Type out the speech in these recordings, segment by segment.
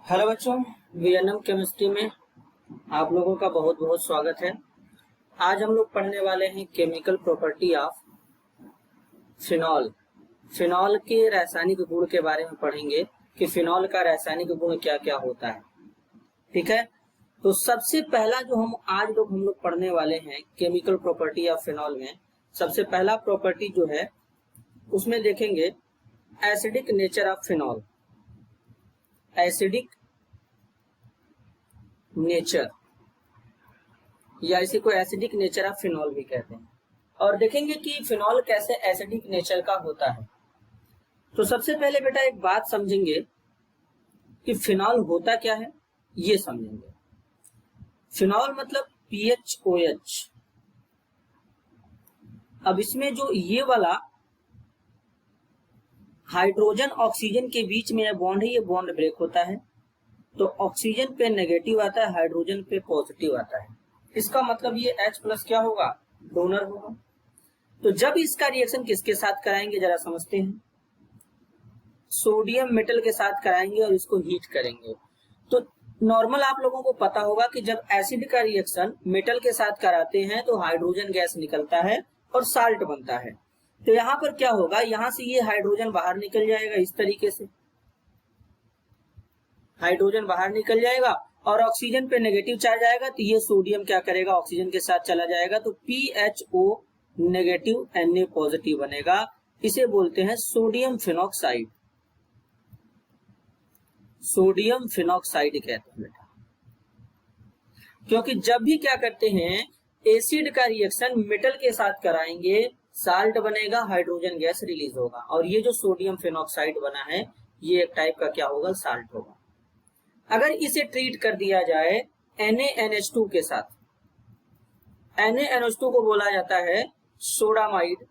Hello बच्चों, VNM chemistry में आप लोगों का बहुत बहुत स्वागत है। आज हम लोग पढ़ने वाले हैं chemical property of phenol. Phenol के रासायनिक गुण के बारे में पढ़ेंगे कि फिनॉल का रासायनिक गुण क्या क्या होता है। ठीक है, तो सबसे पहला जो हम लोग पढ़ने वाले हैं केमिकल प्रॉपर्टी ऑफ फिनॉल में, सबसे पहला प्रॉपर्टी जो है उसमें देखेंगे acidic nature of phenol. Acidic nature या इसी को एसिडिक नेचर ऑफ फिनॉल भी कहते हैं। और देखेंगे कि फिनॉल कैसे एसिडिक नेचर का होता है। तो सबसे पहले बेटा एक बात समझेंगे कि फिनॉल होता क्या है, ये समझेंगे। फिनॉल मतलब PHOH। अब इसमें जो ये वाला हाइड्रोजन ऑक्सीजन के बीच में बॉन्ड है, ये बॉन्ड ब्रेक होता है तो ऑक्सीजन पे नेगेटिव आता है, हाइड्रोजन पे पॉजिटिव आता है। इसका मतलब ये H+ क्या होगा, डोनर होगा। तो जब इसका रिएक्शन किसके साथ कराएंगे जरा समझते हैं। सोडियम मेटल के साथ कराएंगे और इसको हीट करेंगे। तो नॉर्मल आप लोगों को पता होगा कि जब एसिड का रिएक्शन मेटल के साथ कराते हैं तो हाइड्रोजन गैस निकलता है और साल्ट बनता है। तो यहाँ पर क्या होगा, यहाँ से ये हाइड्रोजन बाहर निकल जाएगा, इस तरीके से हाइड्रोजन बाहर निकल जाएगा और ऑक्सीजन पे नेगेटिव चार्ज आएगा तो ये सोडियम क्या करेगा, ऑक्सीजन के साथ चला जाएगा तो PHO नेगेटिव Na पॉजिटिव बनेगा। इसे बोलते हैं सोडियम फिनॉक्साइड। सोडियम फिनॉक्साइड कहते हैं बेटा, क्योंकि जब भी क्या करते हैं एसिड का रिएक्शन मेटल के साथ कराएंगे, साल्ट बनेगा, हाइड्रोजन गैस रिलीज होगा और ये जो सोडियम फिनॉक्साइड बना है ये एक टाइप का क्या होगा, साल्ट होगा। अगर इसे ट्रीट कर दिया जाए NaNH2 के साथ, NaNH2 को बोला जाता है सोडामाइड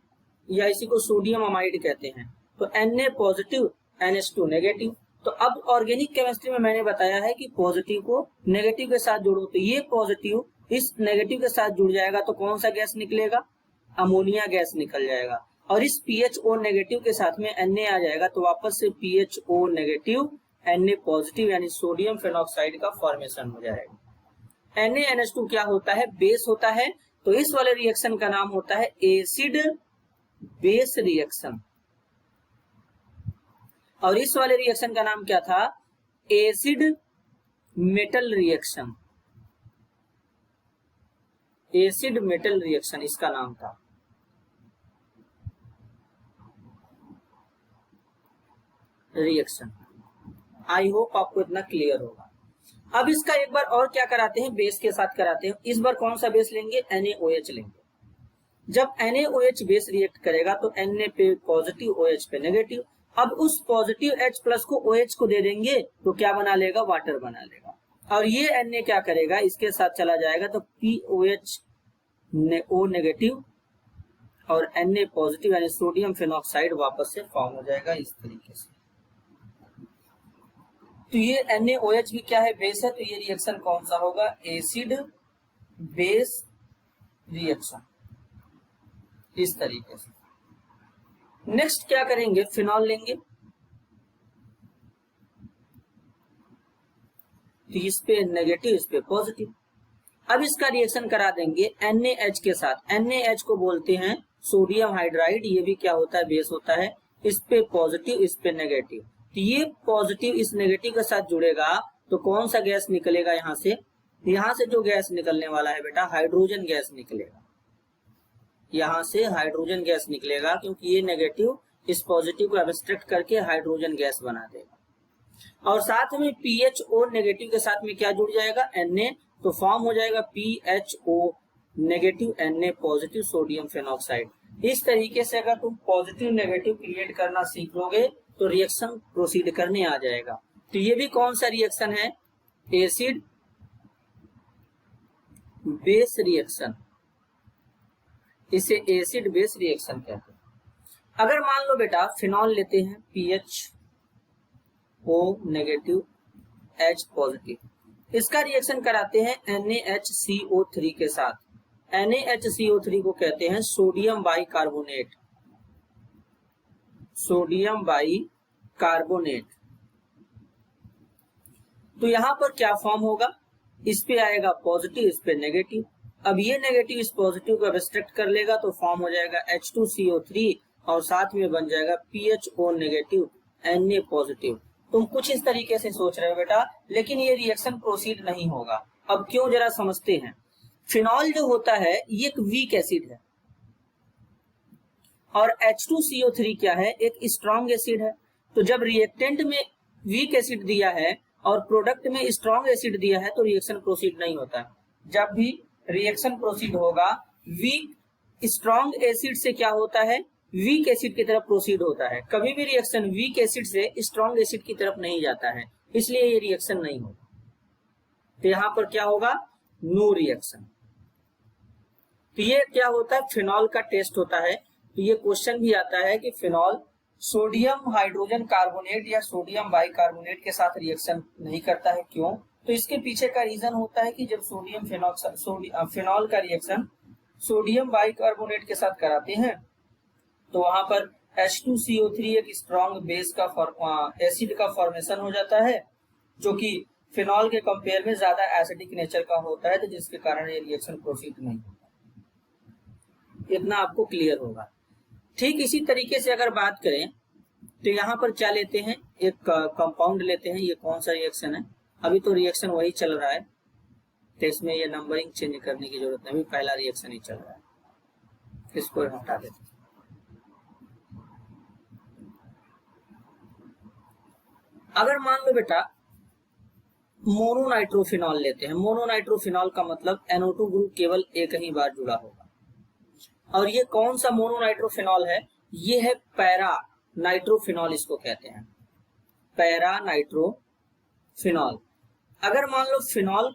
या इसी को सोडियम अमाइड कहते हैं। तो Na पॉजिटिव NH2 नेगेटिव। तो अब ऑर्गेनिक केमिस्ट्री में मैंने बताया है कि पॉजिटिव को नेगेटिव के साथ जोड़ो तो ये पॉजिटिव इस नेगेटिव के साथ जुड़ जाएगा तो कौन सा गैस निकलेगा, अमोनिया गैस निकल जाएगा। और इस PHO नेगेटिव के साथ में Na आ जाएगा तो वापस से PHO नेगेटिव Na पॉजिटिव यानी सोडियम फिनॉक्साइड का फॉर्मेशन हो जाएगा। NaNH2 क्या होता है, बेस होता है। तो इस वाले रिएक्शन का नाम होता है एसिड बेस रिएक्शन और इस वाले रिएक्शन का नाम क्या था, acid metal reaction. Acid metal reaction इसका नाम था। रिएक्शन आई होप आपको इतना क्लियर होगा। अब इसका एक बार और क्या कराते हैं, बेस के साथ कराते हैं। इस बार कौन सा बेस लेंगे, NaOH लेंगे। जब NaOH बेस रिएक्ट करेगा तो Na पे पॉजिटिव, OH पे नेगेटिव। अब उस पॉजिटिव H+ को OH को दे देंगे तो क्या बना लेगा, वाटर बना लेगा। और ये Na क्या करेगा, इसके साथ चला जाएगा तो POH O नेगेटिव और Na पॉजिटिव यानी सोडियम फिनॉक्साइड वापस से फॉर्म हो जाएगा इस तरीके से। तो ये NaOH भी क्या है, बेस है। तो ये रिएक्शन कौन सा होगा, एसिड बेस रिएक्शन इस तरीके से। नेक्स्ट क्या करेंगे, फिनॉल लेंगे तो इस पे नेगेटिव इस पे पॉजिटिव। अब इसका रिएक्शन करा देंगे NaH के साथ। NaH को बोलते हैं सोडियम हाइड्राइड, ये भी क्या होता है, बेस होता है। इस पे पॉजिटिव इस पे नेगेटिव, तो ये पॉजिटिव इस नेगेटिव के साथ जुड़ेगा तो कौन सा गैस निकलेगा, यहाँ से जो गैस निकलने वाला है बेटा, हाइड्रोजन गैस निकलेगा। यहाँ से हाइड्रोजन गैस निकलेगा क्योंकि ये नेगेटिव इस पॉजिटिव को एब्स्ट्रैक्ट करके हाइड्रोजन गैस बना देगा। और साथ में PHO नेगेटिव के साथ में क्या जुड़ जाएगा, Na, तो फॉर्म हो जाएगा PHO negative Na positive sodium phenoxide. इस तरीके से अगर तुम पॉजिटिव नेगेटिव क्रिएट करना सीख लोगे तो रिएक्शन प्रोसीड करने आ जाएगा। तो ये भी कौन सा रिएक्शन है, एसिड बेस रिएक्शन। इसे एसिड बेस रिएक्शन कहते हैं। अगर मान लो बेटा फिनॉल लेते हैं PHO नेगेटिव H पॉजिटिव, इसका रिएक्शन कराते हैं NaHCO3 के साथ। NaHCO3 को कहते हैं सोडियम बाइकार्बोनेट। सोडियम बाइकार्बोनेट तो यहाँ पर क्या फॉर्म होगा, इस पे आएगा पॉजिटिव, इस पे नेगेटिव। अब ये नेगेटिव इस पॉजिटिव को एब्स्ट्रैक्ट कर लेगा तो फॉर्म हो जाएगा H2CO3 और साथ में बन जाएगा PHO नेगेटिव Na पॉजिटिव। तुम कुछ इस तरीके से सोच रहे हो बेटा, लेकिन ये रिएक्शन प्रोसीड नहीं होगा। अब क्यों, जरा समझते हैं। फिनॉल जो होता है ये एक वीक एसिड है और H2CO3 क्या है, एक स्ट्रॉन्ग एसिड है। तो जब रिएक्टेंट में वीक एसिड दिया है और प्रोडक्ट में स्ट्रॉन्ग एसिड दिया है तो रिएक्शन प्रोसीड नहीं होता। जब भी रिएक्शन प्रोसीड होगा वीक स्ट्रॉन्ग एसिड से क्या होता है, वीक एसिड की तरफ प्रोसीड होता है। कभी भी रिएक्शन वीक एसिड से स्ट्रॉन्ग एसिड की तरफ नहीं जाता है, इसलिए ये रिएक्शन नहीं होगा। तो यहां पर क्या होगा, नो रिएक्शन। तो ये क्या होता है, फिनॉल का टेस्ट होता है। तो ये क्वेश्चन भी आता है कि फिनॉल सोडियम हाइड्रोजन कार्बोनेट या सोडियम बाइकार्बोनेट के साथ रिएक्शन नहीं करता है, क्यों? तो इसके पीछे का रीजन होता है कि जब सोडियम फिनॉल का रिएक्शन सोडियम बाइकार्बोनेट के साथ कराते हैं तो वहां पर H2CO3 एक स्ट्रॉन्ग बेस का एसिड का फॉर्मेशन हो जाता है, जो कि फिनॉल के कंपेयर में ज्यादा एसिडिक नेचर का होता है, तो जिसके कारण ये रिएक्शन प्रोसीड नहीं होता। इतना आपको क्लियर होगा। ठीक इसी तरीके से अगर बात करें तो यहाँ पर क्या लेते हैं, एक कंपाउंड लेते हैं। ये कौन सा रिएक्शन है, अभी तो रिएक्शन वही चल रहा है, तो इसमें ये नंबरिंग चेंज करने की जरूरत नहीं, पहला रिएक्शन ही चल रहा है, इसको हटा देते हैं। अगर मान लो बेटा मोनोनाइट्रोफिनॉल लेते हैं। मोनोनाइट्रोफिनॉल का मतलब NO2 ग्रुप केवल एक ही बार जुड़ा होगा। और ये कौन सा मोनोनाइट्रोफिनॉल है, ये है पैरा नाइट्रोफिनॉल, इसको कहते हैं पैरा नाइट्रोफिनॉल। अगर मान लो फिनॉल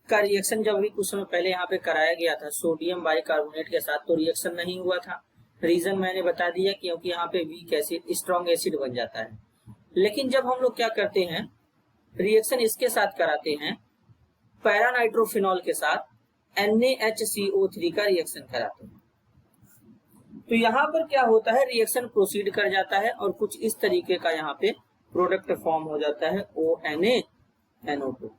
का रिएक्शन जब भी कुछ समय पहले यहाँ पे कराया गया था सोडियम बाइकार्बोनेट के साथ, तो रिएक्शन नहीं हुआ था। रीजन मैंने बता दिया, क्योंकि यहाँ पे वीक एसिड स्ट्रॉन्ग एसिड बन जाता है। लेकिन जब हम लोग क्या करते हैं, रिएक्शन इसके साथ कराते हैं, पैरा नाइट्रोफिनॉल के साथ NaHCO3 का रिएक्शन कराते हैं, तो यहाँ पर क्या होता है, रिएक्शन प्रोसीड कर जाता है और कुछ इस तरीके का यहाँ पे प्रोडक्ट फॉर्म हो जाता है ONaNO2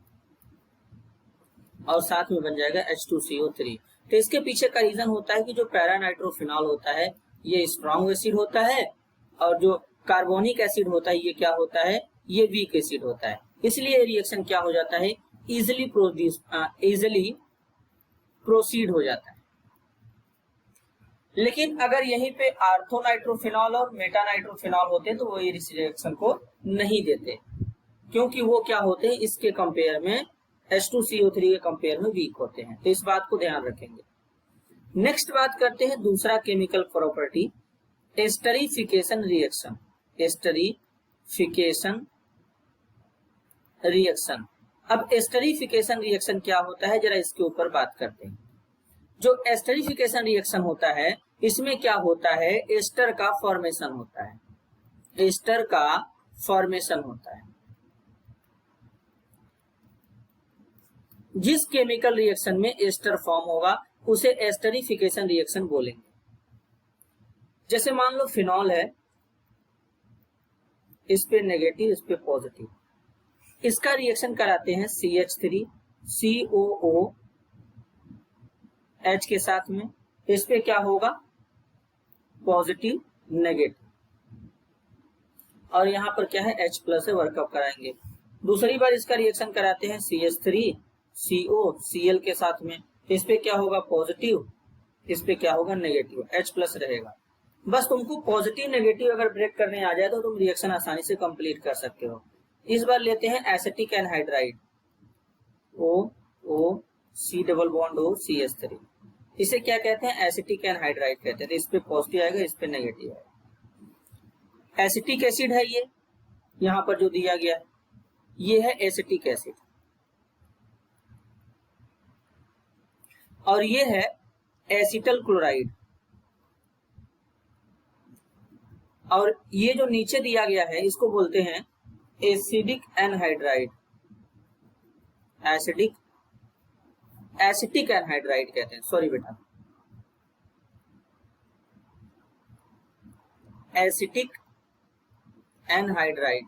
और साथ में बन जाएगा H2CO3। तो इसके पीछे का रीजन होता है कि जो पैरा नाइट्रोफिनॉल होता है ये स्ट्रॉन्ग एसिड होता है और जो कार्बोनिक एसिड होता है ये क्या होता है, ये वीक एसिड होता है। इसलिए रिएक्शन क्या हो जाता है, इजिली प्रोसीड हो जाता है। लेकिन अगर यहीं पे आर्थोनाइट्रोफिनॉल और मेटानाइट्रोफिनॉल होते तो वो ये रिएक्शन को नहीं देते, क्योंकि वो क्या होते हैं, इसके कंपेयर में H2CO3 के कंपेयर में वीक होते हैं। तो इस बात को ध्यान रखेंगे। नेक्स्ट बात करते हैं दूसरा chemical property, esterification reaction. Esterification reaction. अब एस्टरिफिकेशन रिएक्शन क्या होता है, जरा इसके ऊपर बात करते हैं। जो एस्टरिफिकेशन रिएक्शन होता है इसमें क्या होता है, एस्टर का फॉर्मेशन होता है। एस्टर का फॉर्मेशन होता है। जिस केमिकल रिएक्शन में एस्टर फॉर्म होगा उसे एस्टरिफिकेशन रिएक्शन बोलेंगे। जैसे मान लो फिनॉल है, इस पे नेगेटिव इस पे पॉजिटिव, इसका रिएक्शन कराते हैं CH3 COOH के साथ में, इस पे क्या होगा, पॉजिटिव नेगेटिव, और यहाँ पर क्या है H+ से वर्कअप कराएंगे। दूसरी बार इसका रिएक्शन कराते हैं CH3 COCl के साथ में, इस पे क्या होगा पॉजिटिव, इस पे क्या होगा नेगेटिव, H+ रहेगा। बस तुमको पॉजिटिव नेगेटिव अगर ब्रेक करने आ जाए तो तुम रिएक्शन आसानी से कंप्लीट कर सकते हो। इस बार लेते हैं एसिटिक एनहाइड्राइड OCO CH3, इसे क्या कहते हैं, एसिटिक एनहाइड्राइड कहते हैं। तो इस पे पॉजिटिव आएगा, इस पे नेगेटिव आएगा। एसिटिक एसिड है ये, यहाँ पर जो दिया गया है ये है एसिटिक एसिड, और ये है एसिटल क्लोराइड, और ये जो नीचे दिया गया है इसको बोलते हैं एसिडिक एनहाइड्राइड। एसिटिक एनहाइड्राइड कहते हैं, सॉरी बेटा, एसिटिक एनहाइड्राइड।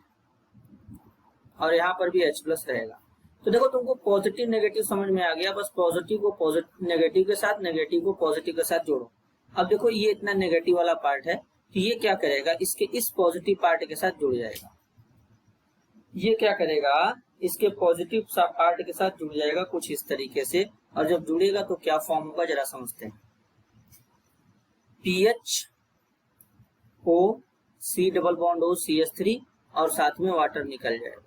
और यहाँ पर भी H प्लस रहेगा। तो देखो तुमको पॉजिटिव नेगेटिव समझ में आ गया, बस पॉजिटिव को पॉजिटिव नेगेटिव के साथ, नेगेटिव को पॉजिटिव के साथ जोड़ो। अब देखो ये इतना नेगेटिव वाला पार्ट है, तो ये क्या करेगा, इसके इस पॉजिटिव पार्ट के साथ जुड़ जाएगा। ये क्या करेगा, इसके पॉजिटिव पार्ट के साथ जुड़ जाएगा कुछ इस तरीके से। और जब जुड़ेगा तो क्या फॉर्म होगा जरा समझते हैं। PHO C double bond O CH3 और साथ में वाटर निकल जाएगा।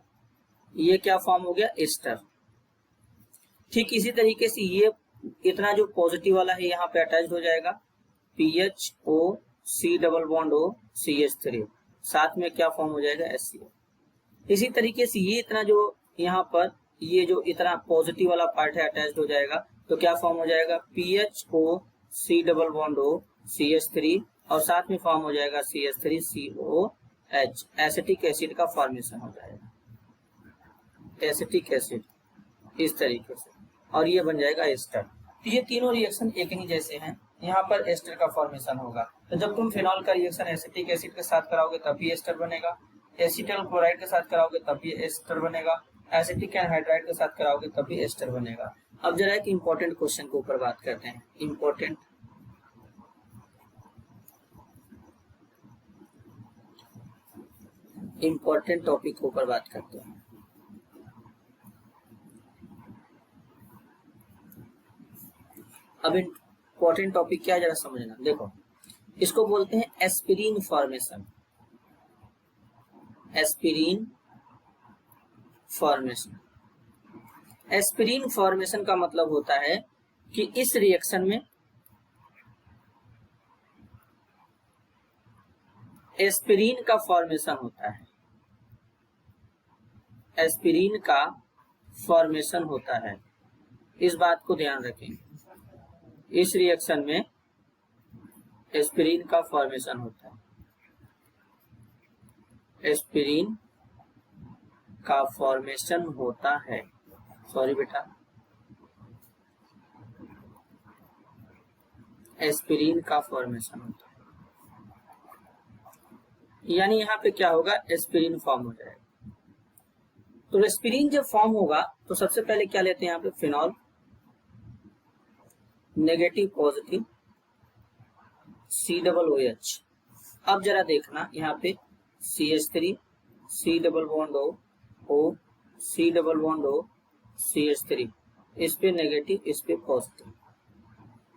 ये क्या फॉर्म हो गया, एस्टर। ठीक इसी तरीके से ये इतना जो पॉजिटिव वाला है यहाँ पे अटैच हो जाएगा, PHO C double bond O CH3, साथ में क्या फॉर्म हो जाएगा, HCl। इसी तरीके से ये इतना जो यहाँ पर ये जो इतना पॉजिटिव वाला पार्ट है अटैच हो जाएगा, तो क्या फॉर्म हो जाएगा, PHO C double bond O CH3 और साथ में फॉर्म हो जाएगा CH3COH, एसिटिक एसिड का फॉर्मेशन हो जाएगा, एसिटिक एसिड इस तरीके से, और ये बन जाएगा एस्टर। तो ये तीनों रिएक्शन एक ही जैसे हैं, यहाँ पर एस्टर का फॉर्मेशन होगा। तो जब तुम फिनॉल का रिएक्शन एसिटिक एसिड के साथ कराओगे तब भी एस्टर बनेगा, एसीटल क्लोराइड के साथ कराओगे तब भी एस्टर बनेगा, एसिटिक एनहाइड्राइड के साथ कराओगे तब भी एस्टर बनेगा। अब जरा एक इम्पोर्टेंट क्वेश्चन के ऊपर बात करते हैं, इम्पोर्टेंट टॉपिक के ऊपर बात करते हैं। अब इम्पोर्टेंट टॉपिक क्या है जरा समझना। देखो इसको बोलते हैं aspirin formation. Aspirin formation, aspirin formation का मतलब होता है कि इस रिएक्शन में एस्पिरिन का फॉर्मेशन होता है, एस्पिरिन का फॉर्मेशन होता है। इस बात को ध्यान रखें, इस रिएक्शन में एस्पिरिन का फॉर्मेशन होता है, एस्पिरिन का फॉर्मेशन होता है, सॉरी बेटा, एस्पिरिन का फॉर्मेशन होता है। यानी यहाँ पे क्या होगा, एस्पिरिन फॉर्म हो जाएगा। तो एस्पिरिन जब फॉर्म होगा तो सबसे पहले क्या लेते हैं यहाँ पे, phenol, negative positive, C double OH। अब जरा देखना यहाँ पे CH3 C double bond O C double bond O CH3, इस पे नेगेटिव इस पे पॉजिटिव।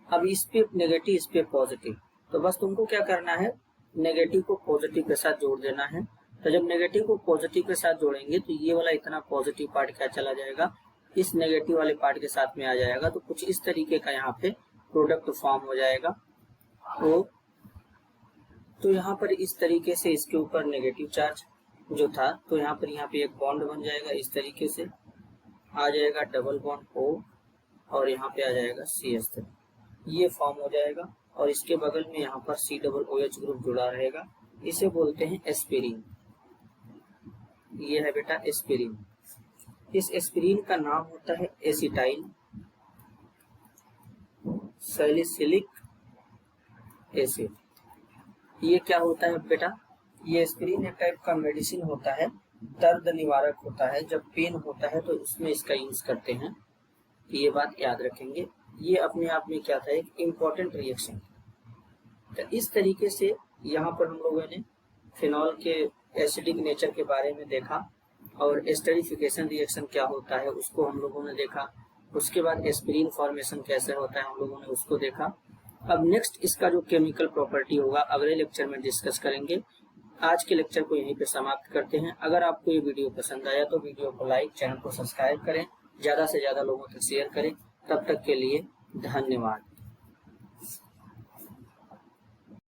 अब इस पे नेगेटिव इस पे पॉजिटिव, तो बस तुमको क्या करना है, नेगेटिव को पॉजिटिव के साथ जोड़ देना है। तो जब नेगेटिव को पॉजिटिव के साथ जोड़ेंगे तो ये वाला इतना पॉजिटिव पार्ट क्या चला जाएगा, इस नेगेटिव वाले पार्ट के साथ में आ जाएगा। तो कुछ इस तरीके का यहाँ पे प्रोडक्ट फॉर्म हो जाएगा। तो यहाँ पर इस तरीके से इसके ऊपर नेगेटिव चार्ज जो था, तो यहाँ पे एक बॉन्ड बन जाएगा, इस तरीके से आ जाएगा डबल बॉन्ड O और यहाँ पे आ जाएगा CH3, ये फॉर्म हो जाएगा। और इसके बगल में यहाँ पर C डबल OH ग्रुप जुड़ा रहेगा, इसे बोलते हैं एस्पिरिन। ये है बेटा एस्पिरिन। इस एस्पिरिन का नाम होता है एसिटाइल सैलिसिलिक एसिड। ये क्या होता है बेटा, ये एस्पिरिन एक टाइप का मेडिसिन होता है, दर्द निवारक होता है। जब पेन होता है तो इसमें इसका यूज करते हैं, ये बात याद रखेंगे। ये अपने आप में क्या था, एक इम्पोर्टेंट रिएक्शन। तो इस तरीके से यहाँ पर हम लोगों ने फिनॉल के एसिडिक नेचर के बारे में देखा और एस्टरिफिकेशन रिएक्शन क्या होता है उसको हम लोगों ने देखा। उसके बाद एस्पिरिन फॉर्मेशन कैसे होता है हम लोगों ने उसको देखा। अब नेक्स्ट इसका जो केमिकल प्रॉपर्टी होगा अगले लेक्चर में डिस्कस करेंगे। आज के लेक्चर को यहीं पे समाप्त करते हैं। अगर आपको ये वीडियो पसंद आया तो वीडियो को लाइक, चैनल को सब्सक्राइब करें, ज्यादा से ज्यादा लोगों तक शेयर करें। तब तक के लिए धन्यवाद।